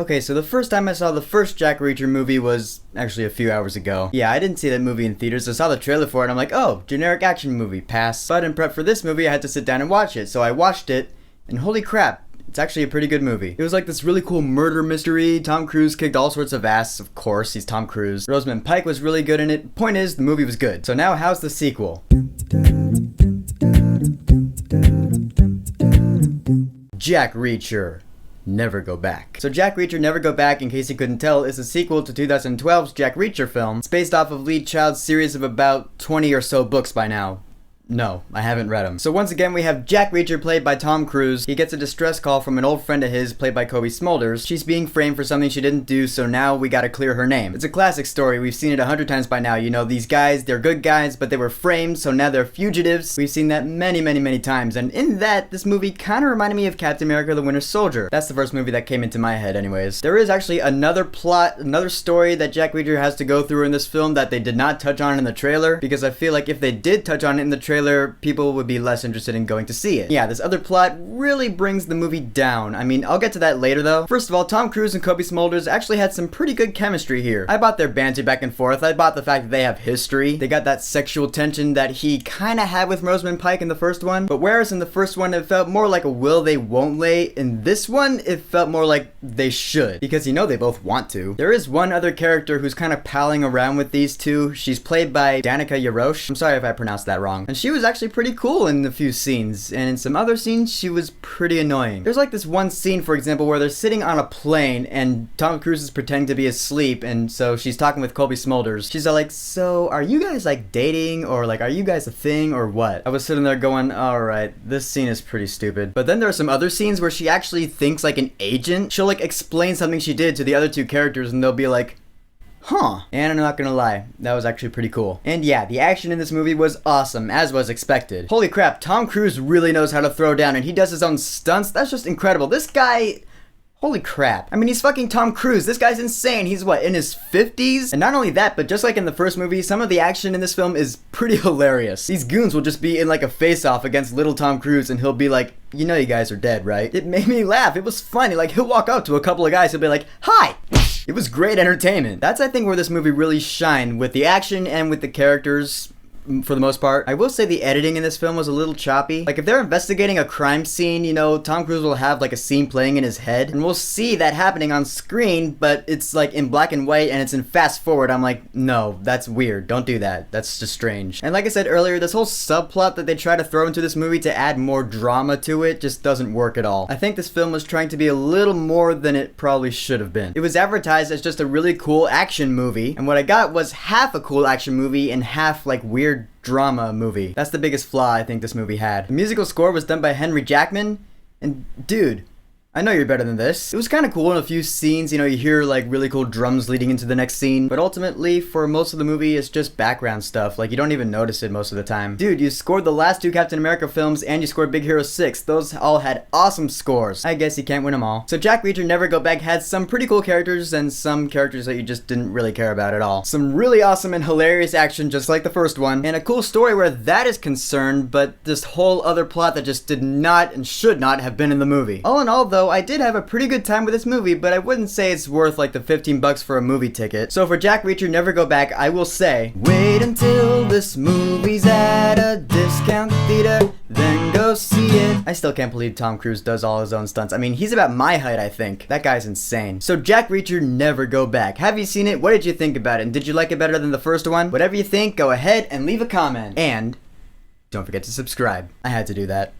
Okay, so the first time I saw the first Jack Reacher movie was actually a few hours ago. Yeah, I didn't see that movie in theaters. I saw the trailer for it and I'm like, oh, generic action movie, pass. But in prep for this movie, I had to sit down and watch it. So I watched it, and holy crap, it's actually a pretty good movie. It was like this really cool murder mystery. Tom Cruise kicked all sorts of ass, of course, he's Tom Cruise. Rosamund Pike was really good in it. Point is, the movie was good. So now how's the sequel? Jack Reacher. Never Go Back. So Jack Reacher Never Go Back, in case you couldn't tell, is a sequel to 2012's Jack Reacher film. It's based off of Lee Child's series of about 20 or so books by now. No, I haven't read them. So once again, we have Jack Reacher played by Tom Cruise. He gets a distress call from an old friend of his played by Cobie Smulders. She's being framed for something she didn't do, so now we gotta clear her name. It's a classic story. We've seen it 100 times by now. You know, these guys, they're good guys, but they were framed, so now they're fugitives. We've seen that many times. And in that, this movie kind of reminded me of Captain America: The Winter Soldier. That's the first movie that came into my head anyways. There is actually another plot, another story that Jack Reacher has to go through in this film that they did not touch on in the trailer, because I feel like if they did touch on it in the trailer, people would be less interested in going to see it. Yeah, this other plot really brings the movie down. I mean, I'll get to that later though. First of all, Tom Cruise and Cobie Smulders actually had some pretty good chemistry here. I bought their banter back and forth. I bought the fact that they have history. They got that sexual tension that he kinda had with Rosamund Pike in the first one. But whereas in the first one it felt more like a will they won't they, in this one it felt more like they should. Because you know they both want to. There is one other character who's kind of palling around with these two. She's played by Danica Yarosh. I'm sorry if I pronounced that wrong. And she was actually pretty cool in a few scenes, and in some other scenes she was pretty annoying. There's like this one scene, for example, where they're sitting on a plane and Tom Cruise is pretending to be asleep, and so she's talking with Cobie Smulders. She's like, so are you guys like dating, or like are you guys a thing or what? I was sitting there going, alright, this scene is pretty stupid. But then there are some other scenes where she actually thinks like an agent. She'll like explain something she did to the other two characters and they'll be like, huh. And I'm not gonna lie, that was actually pretty cool. And yeah, the action in this movie was awesome, as was expected. Holy crap, Tom Cruise really knows how to throw down, and he does his own stunts. That's just incredible. This guy... Holy crap. I mean, he's fucking Tom Cruise. This guy's insane. He's what, in his 50s? And not only that, but just like in the first movie, some of the action in this film is pretty hilarious. These goons will just be in like a face-off against little Tom Cruise, and he'll be like, you know you guys are dead, right? It made me laugh. It was funny. Like, he'll walk up to a couple of guys, he'll be like, hi! It was great entertainment. That's, I think, where this movie really shined, with the action and with the characters. For the most part. I will say the editing in this film was a little choppy. Like if they're investigating a crime scene, you know, Tom Cruise will have like a scene playing in his head, and we'll see that happening on screen, but it's like in black and white and it's in fast forward. I'm like, no, that's weird. Don't do that. That's just strange. And like I said earlier, this whole subplot that they try to throw into this movie to add more drama to it just doesn't work at all. I think this film was trying to be a little more than it probably should have been. It was advertised as just a really cool action movie, and what I got was half a cool action movie and half like weird drama movie. That's the biggest flaw I think this movie had. The musical score was done by Henry Jackman, and dude, I know you're better than this. It was kind of cool in a few scenes, you know, you hear like really cool drums leading into the next scene, but ultimately for most of the movie it's just background stuff, like you don't even notice it most of the time. Dude, you scored the last two Captain America films and you scored Big Hero 6. Those all had awesome scores. I guess you can't win them all. So Jack Reacher Never Go Back had some pretty cool characters and some characters that you just didn't really care about at all. Some really awesome and hilarious action just like the first one, and a cool story where that is concerned, but this whole other plot that just did not and should not have been in the movie. All in all though, I did have a pretty good time with this movie, but I wouldn't say it's worth like the 15 bucks for a movie ticket. So for Jack Reacher Never Go Back, I will say, wait until this movie's at a discount theater, then go see it. I still can't believe Tom Cruise does all his own stunts. I mean, he's about my height, I think. That guy's insane. So Jack Reacher Never Go Back. Have you seen it? What did you think about it? And did you like it better than the first one? Whatever you think, go ahead and leave a comment. And don't forget to subscribe. I had to do that.